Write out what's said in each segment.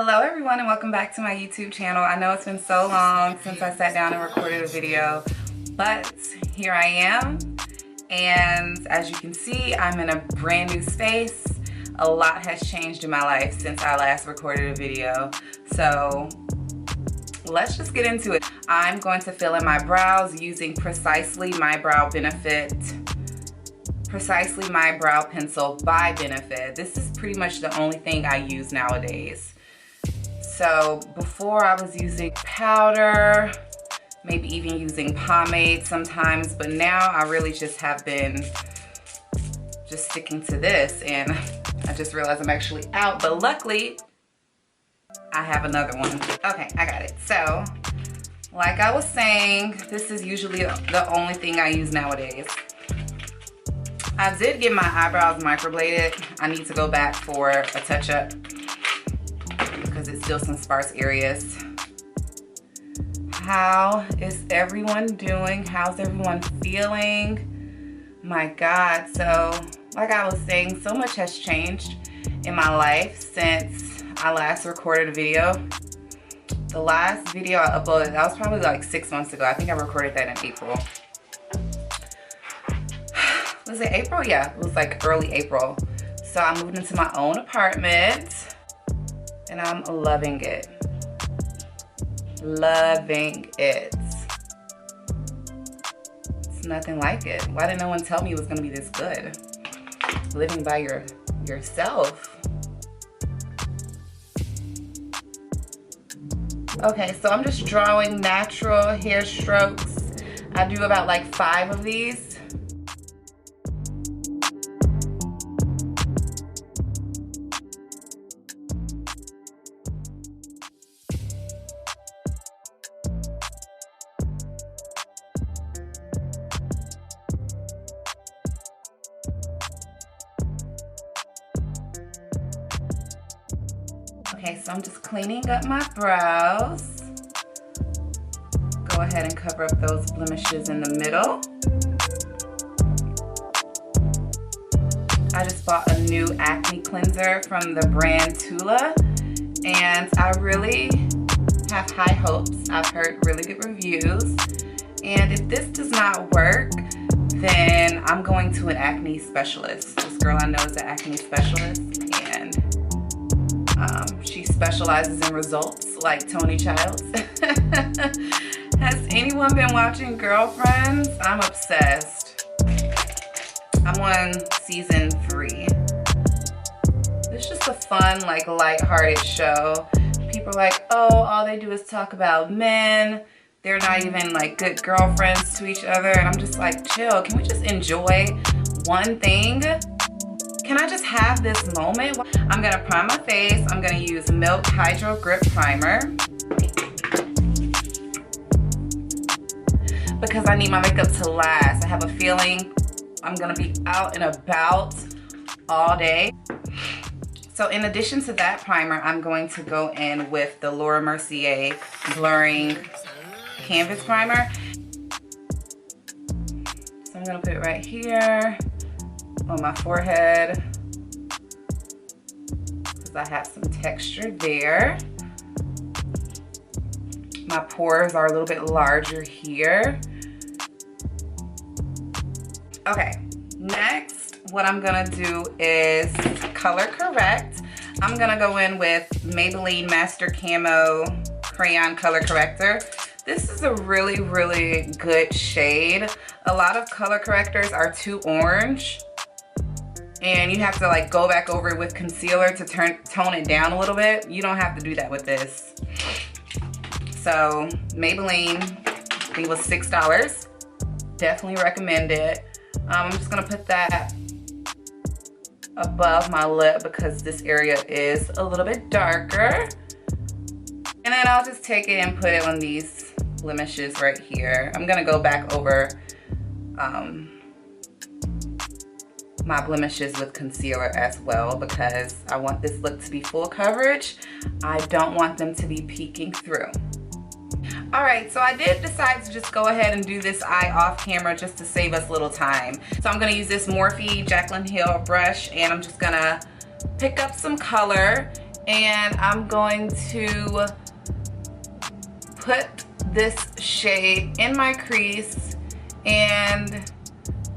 Hello everyone and welcome back to my YouTube channel. I know it's been so long since I sat down and recorded a video, but here I am. And as you can see, I'm in a brand new space. A lot has changed in my life since I last recorded a video. So let's just get into it. I'm going to fill in my brows using Precisely My Brow Pencil by Benefit. This is pretty much the only thing I use nowadays. So before I was using powder, maybe even using pomade sometimes, but now I really just have been just sticking to this, and I just realized I'm actually out, but luckily I have another one. Okay, I got it. So like I was saying, this is usually the only thing I use nowadays. I did get my eyebrows microbladed. I need to go back for a touch-up because it's still some sparse areas. How is everyone doing? How's everyone feeling? My God, so like I was saying, so much has changed in my life since I last recorded a video. The last video I uploaded, that was probably like 6 months ago. I think I recorded that in April. Was it April? Yeah, it was like early April. So I moved into my own apartment and I'm loving it. Loving it. It's nothing like it. Why didn't no one tell me it was gonna be this good? Living by yourself. Okay, so I'm just drawing natural hair strokes. I do about like 5 of these. Okay, so I'm just cleaning up my brows. Go ahead and cover up those blemishes in the middle. I just bought a new acne cleanser from the brand Tula, and I really have high hopes. I've heard really good reviews, and if this does not work, then I'm going to an acne specialist. This girl I know is an acne specialist, and she specializes in results like Tony Childs. Has anyone been watching Girlfriends? I'm obsessed. I'm on season 3. It's just a fun, like, lighthearted show. People are like, oh, all they do is talk about men. They're not even like good girlfriends to each other. And I'm just like, chill, can we just enjoy one thing? Can I just have this moment? I'm gonna prime my face. I'm gonna use Milk Hydro Grip Primer because I need my makeup to last. I have a feeling I'm gonna be out and about all day. So in addition to that primer, I'm going to go in with the Laura Mercier Blurring Canvas Primer. So I'm gonna put it right here on my forehead because I have some texture there. My pores are a little bit larger here. Okay, next what I'm gonna do is color correct. I'm gonna go in with Maybelline Master Camo Crayon Color Corrector. This is a really, really good shade. A lot of color correctors are too orange, and you have to like go back over it with concealer to tone it down a little bit. You don't have to do that with this. So Maybelline, I think it was $6. Definitely recommend it. I'm just gonna put that above my lip because this area is a little bit darker. And then I'll just take it and put it on these blemishes right here. I'm gonna go back over my blemishes with concealer as well because I want this look to be full coverage. I don't want them to be peeking through. All right, so I did decide to just go ahead and do this eye off camera just to save us a little time. So I'm gonna use this Morphe Jaclyn Hill brush, and I'm just gonna pick up some color And I'm going to put this shade in my crease, and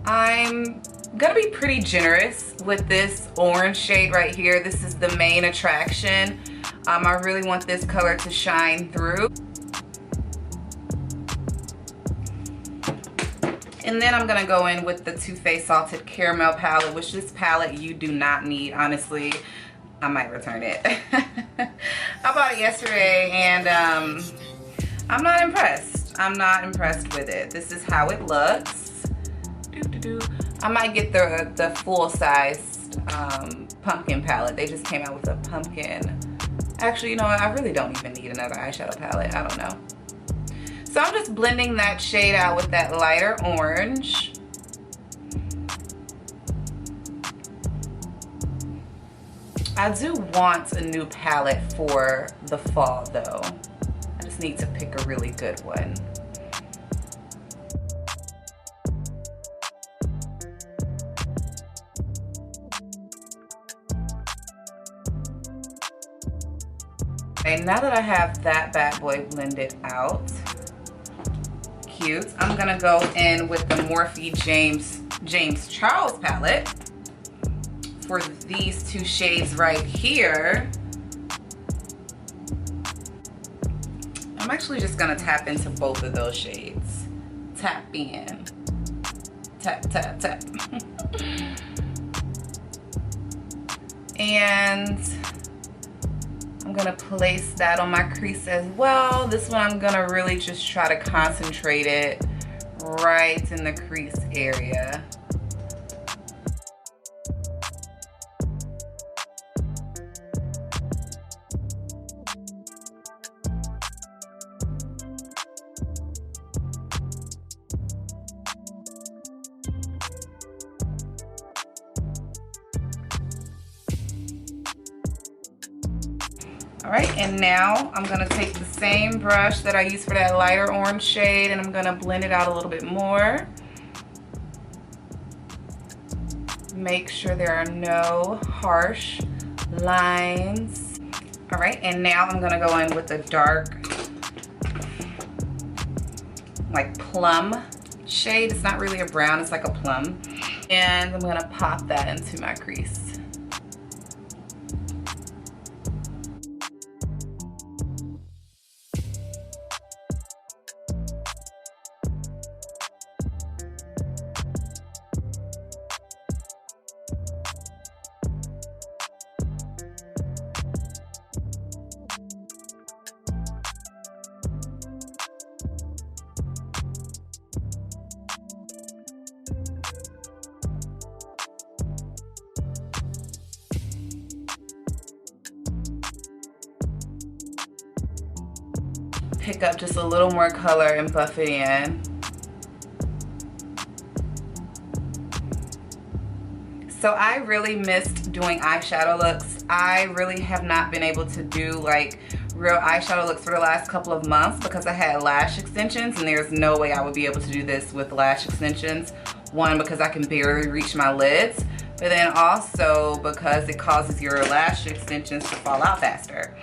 I'm gonna be pretty generous with this orange shade right here. This is the main attraction. I really want this color to shine through. And then I'm gonna go in with the Too Faced Salted Caramel palette, which this palette you do not need, honestly. I might return it. I bought it yesterday and I'm not impressed. I'm not impressed with it. This is how it looks. I might get the full-sized pumpkin palette. They just came out with a pumpkin. Actually, you know what? I really don't even need another eyeshadow palette. I don't know. So I'm just blending that shade out with that lighter orange. I do want a new palette for the fall though. I just need to pick a really good one. Okay, now that I have that bad boy blended out, cute, I'm gonna go in with the Morphe James Charles palette for these two shades right here. I'm actually just gonna tap into both of those shades. Tap in, tap, tap, tap. And I'm gonna place that on my crease as well. This one I'm gonna really just try to concentrate it right in the crease area. All right, and now I'm gonna take the same brush that I used for that lighter orange shade and I'm gonna blend it out a little bit more. Make sure there are no harsh lines. All right, and now I'm gonna go in with the dark, like plum shade. It's not really a brown, it's like a plum. And I'm gonna pop that into my crease. Pick up just a little more color and buff it in. So I really missed doing eyeshadow looks. I really have not been able to do like real eyeshadow looks for the last couple of months because I had lash extensions, and there's no way I would be able to do this with lash extensions. One, because I can barely reach my lids, but then also because it causes your lash extensions to fall out faster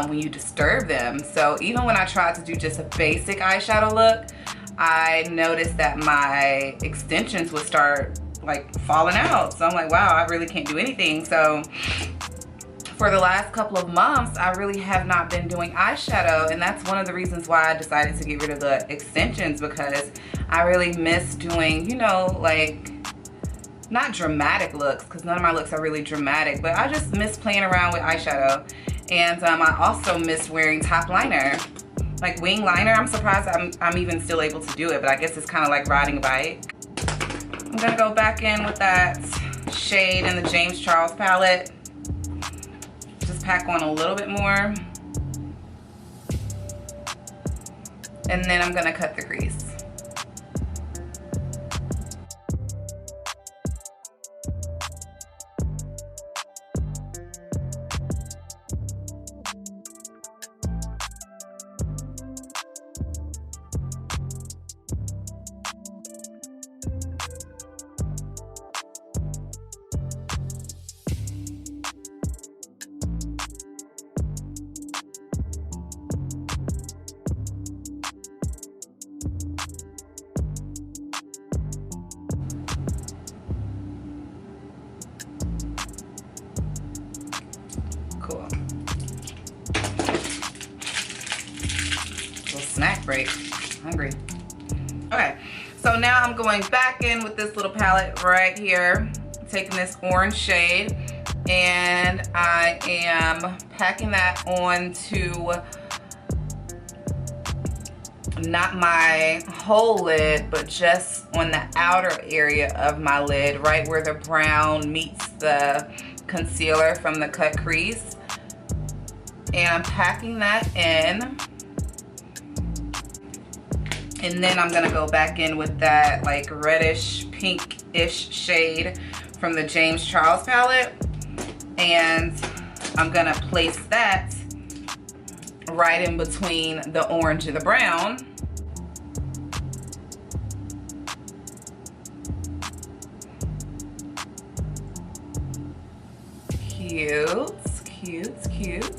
when you disturb them. So even when I tried to do just a basic eyeshadow look, I noticed that my extensions would start like falling out. So I'm like, wow, I really can't do anything. So for the last couple of months, I really have not been doing eyeshadow, and that's one of the reasons why I decided to get rid of the extensions, because I really miss doing, you know, like, not dramatic looks, because none of my looks are really dramatic, but I just miss playing around with eyeshadow. And I also miss wearing top liner, like wing liner. I'm surprised I'm even still able to do it, but I guess it's kind of like riding a bike. I'm gonna go back in with that shade in the James Charles palette. Just pack on a little bit more. And then I'm gonna cut the crease. break. Hungry. Okay, so now I'm going back in with this little palette right here, taking this orange shade, and I am packing that onto not my whole lid, but just on the outer area of my lid, right where the brown meets the concealer from the cut crease. And I'm packing that in. And then I'm gonna go back in with that like reddish pinkish shade from the James Charles palette. And I'm gonna place that right in between the orange and the brown. Cute, cute, cute.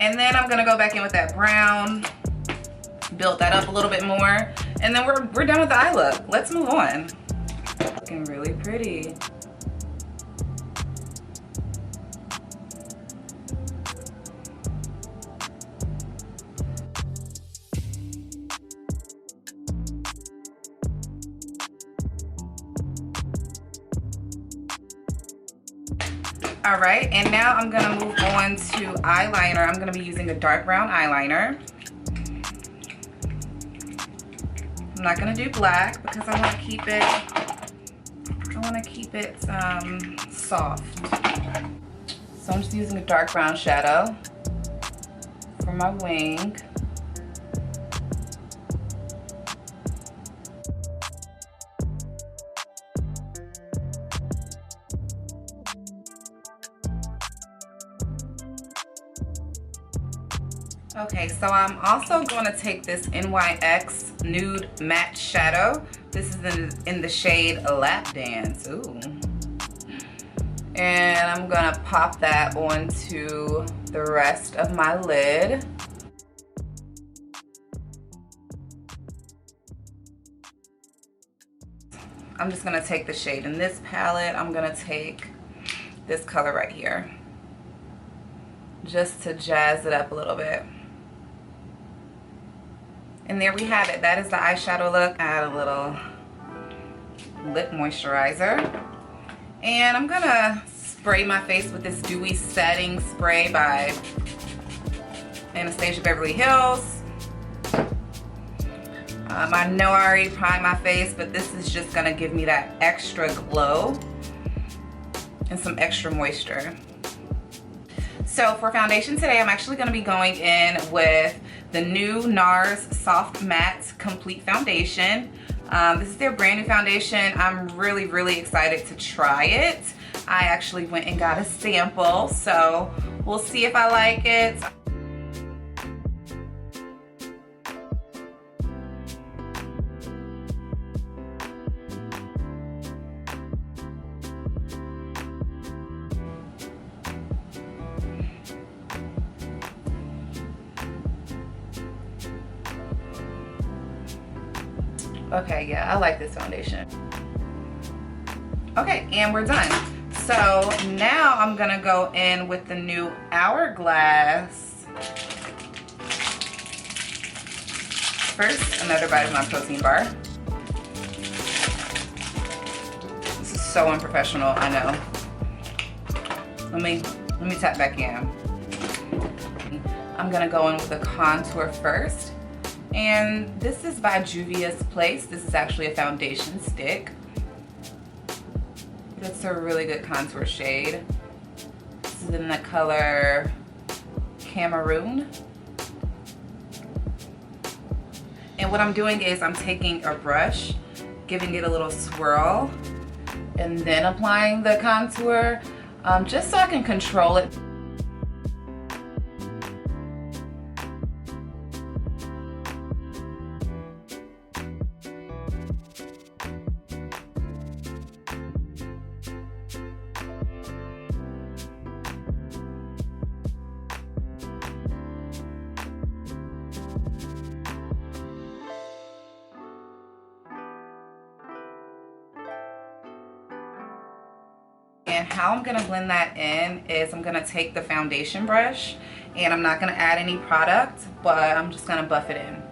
And then I'm gonna go back in with that brown, build that up a little bit more, and then we're done with the eye look. Let's move on. Looking really pretty. All right, and now I'm gonna move on to eyeliner. I'm gonna be using a dark brown eyeliner. I'm not gonna do black because I wanna keep it soft. So I'm just using a dark brown shadow for my wing. Okay, so I'm also going to take this NYX Nude Matte Shadow. This is in the shade Lap Dance. Ooh. And I'm going to pop that onto the rest of my lid. I'm just going to take the shade in this palette. I'm going to take this color right here, just to jazz it up a little bit. And there we have it. That is the eyeshadow look. Add a little lip moisturizer. And I'm gonna spray my face with this Dewy Setting Spray by Anastasia Beverly Hills. I know I already primed my face, but this is just gonna give me that extra glow and some extra moisture. So for foundation today, I'm actually gonna be going in with the new NARS Soft Matte Complete Foundation. This is their brand new foundation. I'm really, really excited to try it. I actually went and got a sample, so we'll see if I like it. Okay, yeah, I like this foundation. Okay, and we're done. So now I'm gonna go in with the new Hourglass. First, another bite of my protein bar. This is so unprofessional, I know. Let me tap back in. I'm gonna go in with the contour first. And this is by Juvia's Place. This is actually a foundation stick. It's a really good contour shade. This is in the color Cameroon. And what I'm doing is I'm taking a brush, giving it a little swirl, and then applying the contour, just so I can control it. And how I'm gonna blend that in is I'm gonna take the foundation brush And I'm not gonna add any product, but I'm just gonna buff it in.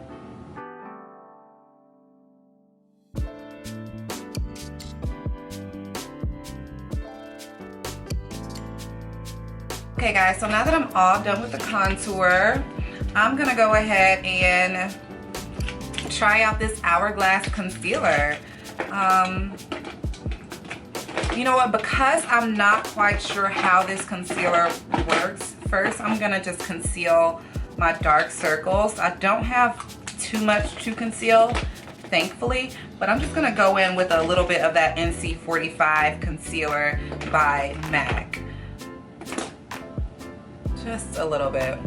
Okay guys, so now that I'm all done with the contour, I'm gonna go ahead and try out this Hourglass concealer. You know what, because I'm not quite sure how this concealer works, first I'm gonna just conceal my dark circles. I don't have too much to conceal, thankfully, but I'm just gonna go in with a little bit of that NC45 concealer by MAC. Just a little bit.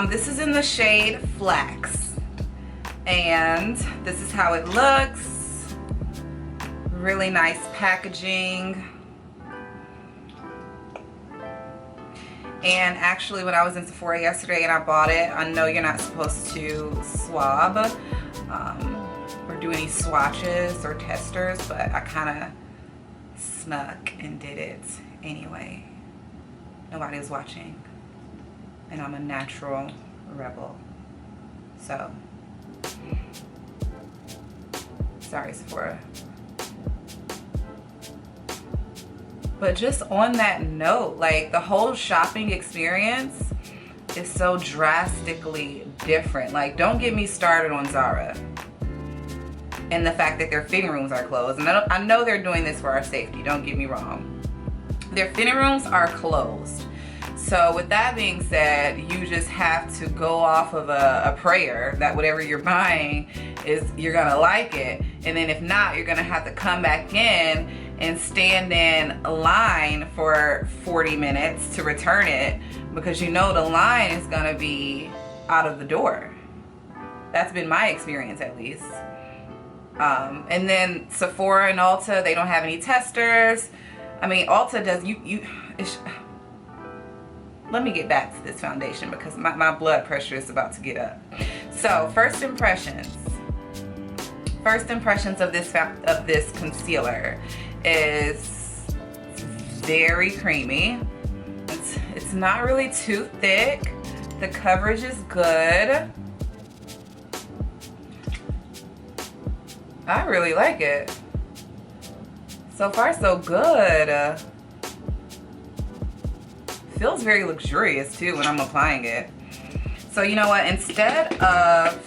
This is in the shade Flax, and this is how it looks. Really nice packaging. And actually, when I was in Sephora yesterday and I bought it, I know you're not supposed to swab or do any swatches or testers, but I kind of snuck and did it anyway. Nobody was watching, and I'm a natural rebel. So, sorry, Sephora. But just on that note, like, the whole shopping experience is so drastically different. Like, don't get me started on Zara and the fact that their fitting rooms are closed. And I know they're doing this for our safety, don't get me wrong. Their fitting rooms are closed. So with that being said, you just have to go off of a prayer that whatever you're buying is, you're gonna like it. And then if not, you're gonna have to come back in and stand in a line for 40 minutes to return it, because you know the line is gonna be out of the door. That's been my experience, at least. And then Sephora and Ulta, they don't have any testers. I mean, Ulta does, let me get back to this foundation because my blood pressure is about to get up. So first impressions of this concealer is very creamy. It's not really too thick. The coverage is good. I really like it. So far, so good. Feels very luxurious too when I'm applying it. So you know what? Instead of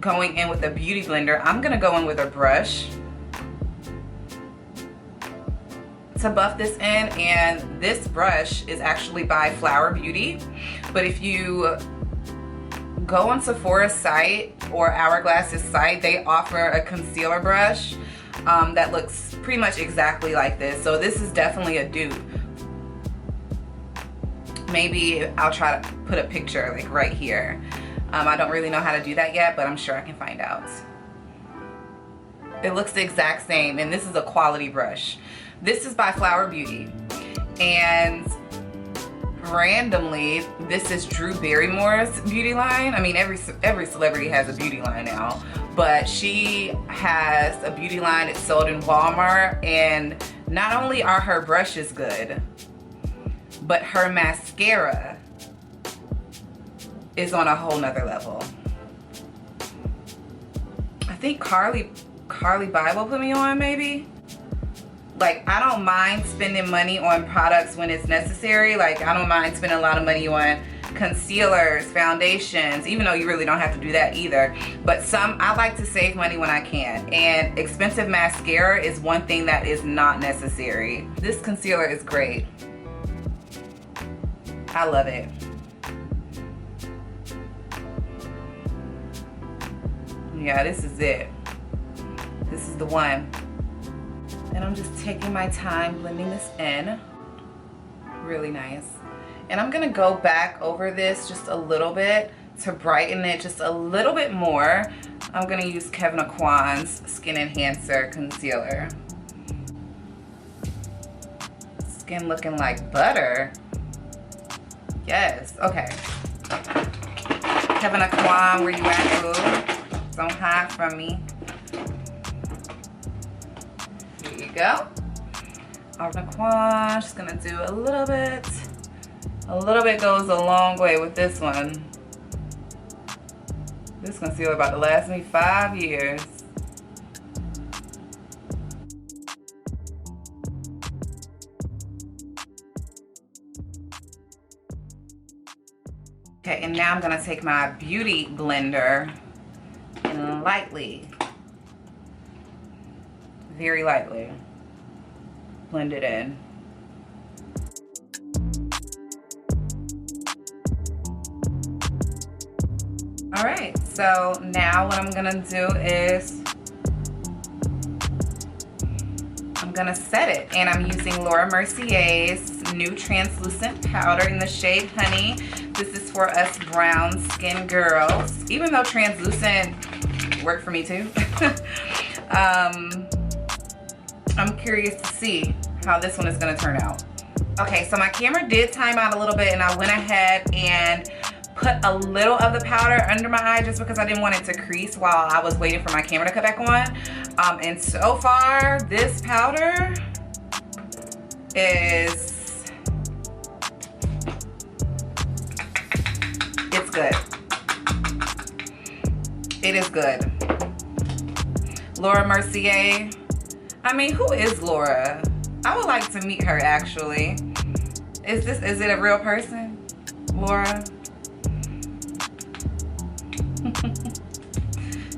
going in with a beauty blender, I'm gonna go in with a brush to buff this in. And this brush is actually by Flower Beauty. But if you go on Sephora's site or Hourglass's site, they offer a concealer brush that looks pretty much exactly like this. So this is definitely a dupe. Maybe I'll try to put a picture like right here. I don't really know how to do that yet, but I'm sure I can find out. It looks the exact same, and this is a quality brush. This is by Flower Beauty, and randomly, this is Drew Barrymore's beauty line. I mean, every celebrity has a beauty line now, but she has a beauty line that's sold in Walmart, and not only are her brushes good, but her mascara is on a whole nother level. I think Carly Bible put me on, maybe. Like, I don't mind spending money on products when it's necessary. Like, I don't mind spending a lot of money on concealers, foundations, even though you really don't have to do that either. But I like to save money when I can. And expensive mascara is one thing that is not necessary. This concealer is great. I love it. Yeah, this is it. This is the one. And I'm just taking my time blending this in. Really nice. And I'm gonna go back over this just a little bit to brighten it just a little bit more. I'm gonna use Kevyn Aucoin's Skin Enhancer Concealer. Skin looking like butter. Yes, okay. Kevin Aquan, where you at, boo? Don't hide from me. Here you go. Aquan, just gonna do a little bit. A little bit goes a long way with this one. This concealer about to last me 5 years. Okay, and now I'm gonna take my beauty blender and lightly, very lightly, blend it in. All right, so now what I'm gonna do is I'm gonna set it, and I'm using Laura Mercier's new translucent powder in the shade Honey. This is for us brown skin girls, even though translucent worked for me too. I'm curious to see how this one is gonna turn out. Okay, so my camera did time out a little bit, and I went ahead and put a little of the powder under my eye just because I didn't want it to crease while I was waiting for my camera to cut back on. And so far, this powder is, it's good. It is good. Laura Mercier. I mean, who is Laura? I would like to meet her actually. Is it a real person? Laura?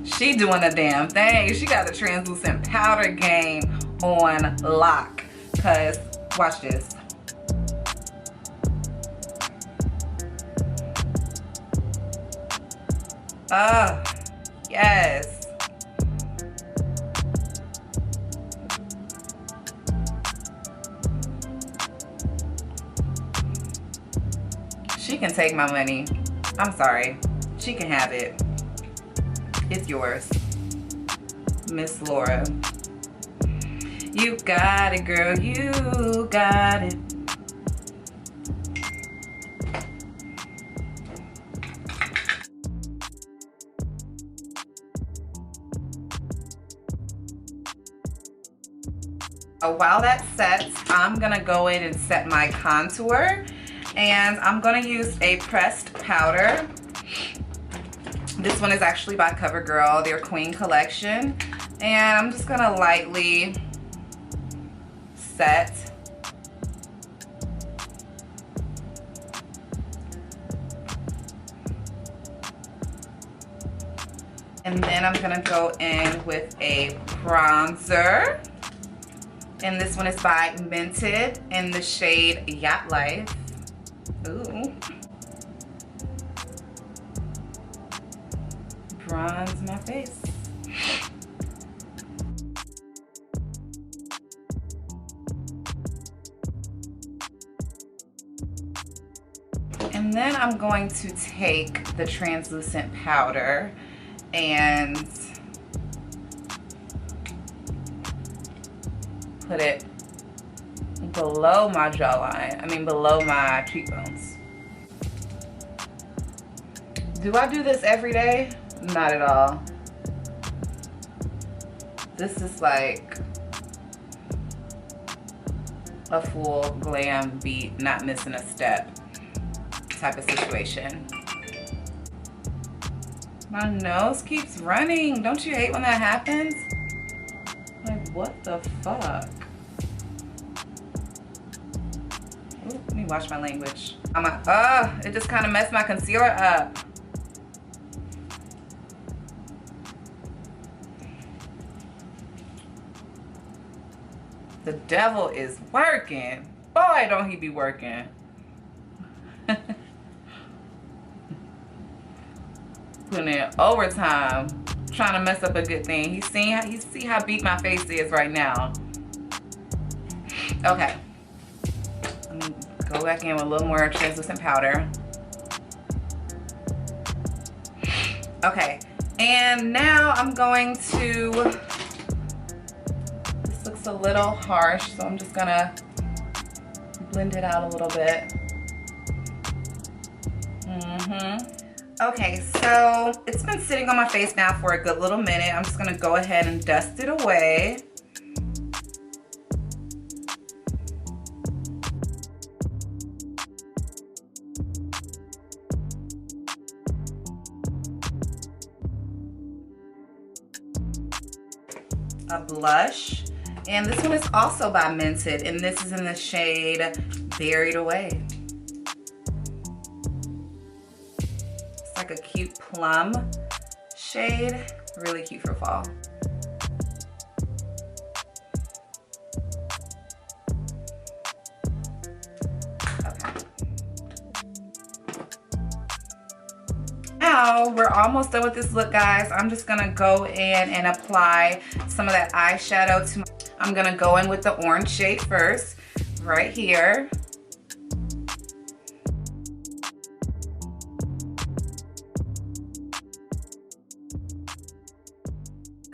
She doing a damn thing. She got the translucent powder game on lock. Cause watch this. Oh, yes. She can take my money. I'm sorry. She can have it. It's yours, Miss Laura. You got it, girl. You got it. While that sets, I'm gonna go in and set my contour, and I'm gonna use a pressed powder. This one is actually by CoverGirl, their Queen collection. And I'm just gonna lightly set. And then I'm gonna go in with a bronzer. And this one is by Mented in the shade Yacht Life. Ooh. Bronze my face. And then I'm going to take the translucent powder and put it below my jawline. I mean below my cheekbones. Do I do this every day? Not at all. This is like a full glam beat, not missing a step type of situation. My nose keeps running. Don't you hate when that happens? Like, what the fuck? Ooh, let me watch my language. I'm like, it just kind of messed my concealer up. The devil is working. Boy, don't he be working. Putting in overtime, trying to mess up a good thing. You see how beat my face is right now. Okay. Let me go back in with a little more translucent powder. Okay. And now I'm going to, this looks a little harsh, so I'm just gonna blend it out a little bit. Okay, so it's been sitting on my face now for a good little minute. I'm just gonna go ahead and dust it away. A blush, and this one is also by Mented, and this is in the shade Buried Away. It's like a cute plum shade, really cute for fall. Now we're almost done with this look, guys. I'm just gonna go in and apply some of that eyeshadow to my, I'm gonna go in with the orange shade first, right here.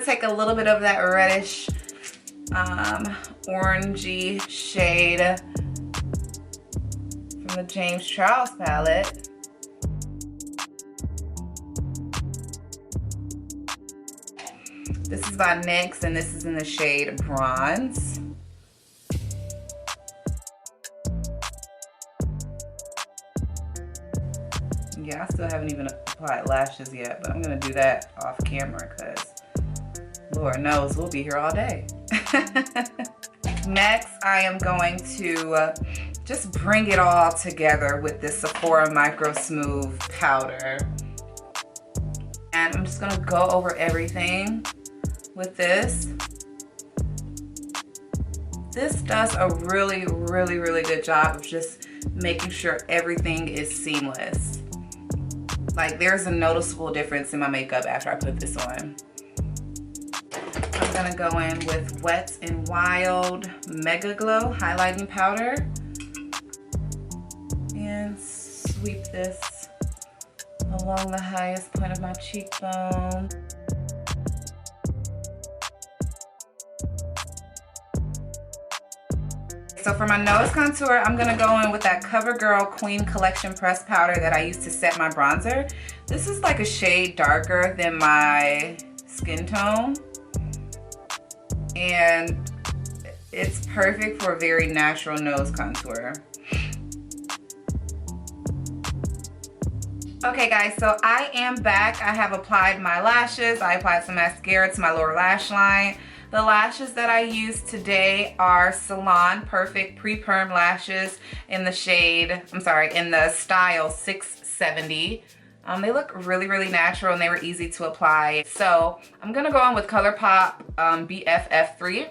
Take a little bit of that reddish orangey shade from the James Charles palette. This is by NYX, and this is in the shade Bronze. Yeah, I still haven't even applied lashes yet, but I'm gonna do that off camera because Lord knows we'll be here all day. Next, I am going to just bring it all together with this Sephora Micro Smooth powder. And I'm just gonna go over everything with this. This does a really good job of just making sure everything is seamless. Like, there's a noticeable difference in my makeup after I put this on. I'm gonna go in with Wet n Wild Mega Glow highlighting powder and sweep this along the highest point of my cheekbone. So for my nose contour, I'm gonna go in with that CoverGirl Queen Collection Pressed Powder that I used to set my bronzer. This is like a shade darker than my skin tone. And it's perfect for a very natural nose contour. Okay guys, so I am back. I have applied my lashes. I applied some mascara to my lower lash line. The lashes that I used today are Salon Perfect Pre-Perm Lashes in the shade, in the style 670. They look really natural and they were easy to apply. So I'm gonna go on with ColourPop BFF3.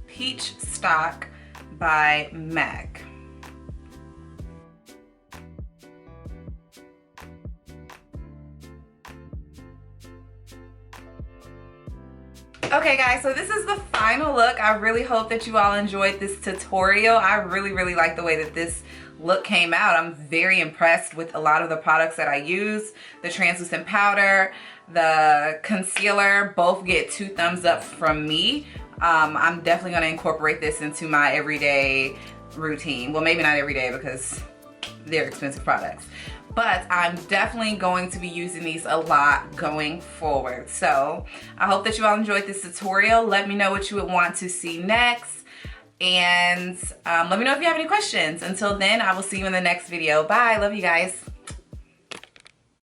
Peach Stock by MAC. Okay guys, so this is the final look. I really hope that you all enjoyed this tutorial. I really like the way that this look came out. I'm very impressed with a lot of the products that I use. The translucent powder, the concealer, both get 2 thumbs up from me. I'm definitely going to incorporate this into my everyday routine. Well, maybe not every day because they're expensive products. But I'm definitely going to be using these a lot going forward. So I hope that you all enjoyed this tutorial. Let me know what you would want to see next. And let me know if you have any questions. Until then, I will see you in the next video. Bye. Love you guys.